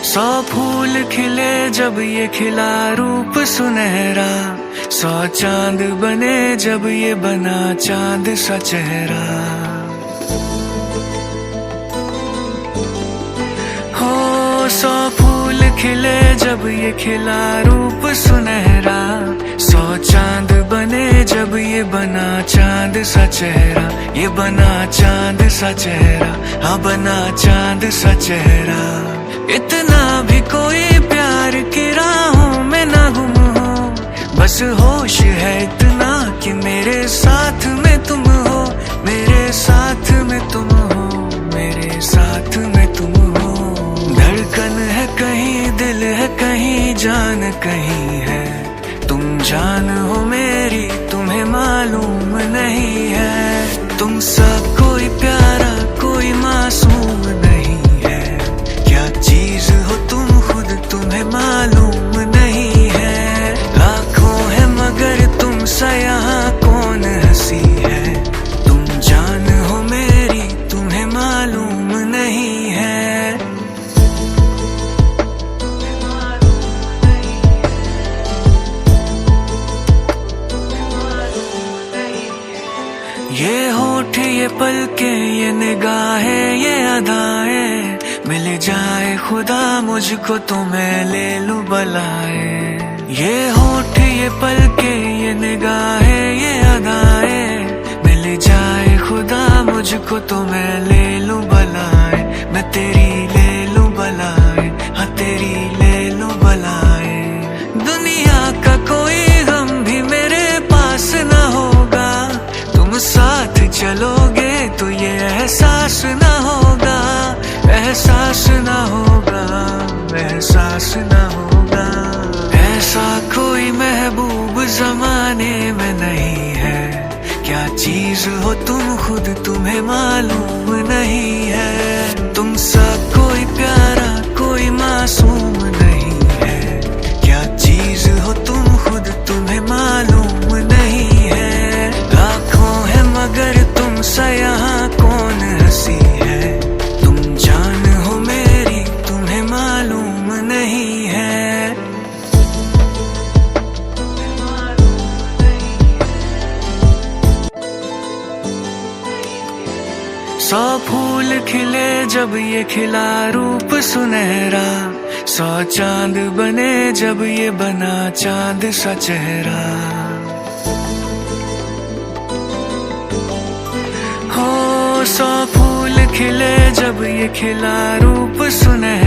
सौ फूल खिले जब ये खिला रूप सुनहरा, 100 चांद बने जब ये बना चांद सा चेहरा। हो 100 फूल खिले जब ये खिला रूप सुनहरा, 100 चांद बने जब ये बना चांद सा चेहरा। ये बना चांद सा चेहरा, हाँ बना चांद सा चेहरा। इतना भी कोई प्यार की राहों में ना गुम हो, बस होश है इतना कि मेरे साथ में तुम हो, मेरे साथ में तुम हो, मेरे साथ में तुम हो। धड़कन है कहीं, दिल है कहीं, जान कहीं है। तुम जान हो मेरी, तुम्हें मालूम नहीं है। तुमसा कोई प्यारा, कोई मासूम नहीं है। क्या चीज हो तुम खुद, तुम्हें मालूम नहीं है। लाखों है मगर तुमसा यहाँ कौन हंसी है। तुम जान हो मेरी, तुम्हें मालूम नहीं है। ये होठ, ये पलके, ये निगाहें, ये अदाएं, मिल जाए खुदा मुझको तो मैं ले लूं बलाए। ये होठ, ये पलके, ये निगाहें, ये अदाएं, मिल जाए खुदा मुझको तो मैं ले लूं बलाए। मैं तेरी ले लूं बलाए, हाँ तेरी ले लूं बलाए। दुनिया का कोई गम भी मेरे पास ना होगा, तुम साथ चलोगे तो ये एहसास ना होगा, एहसास ना होगा, एहसास ना होगा। ऐसा कोई महबूब जमाने में नहीं है। क्या चीज हो तुम खुद, तुम्हें मालूम नहीं है। तुमसा कोई प्यारा, कोई मासूम नहीं है। क्या चीज हो तुम खुद, तुम्हें मालूम नहीं है। लाखों है मगर तुमसा यहाँ कौन हंसी है। तुम जान हो मेरी, तुम्हें मालूम नहीं है। 100 फूल खिले जब ये खिला रूप सुनहरा, 100 चांद बने जब ये बना चांद सा चेहरा। हो 100 फूल खिले जब ये खिला रूप सुनहरा,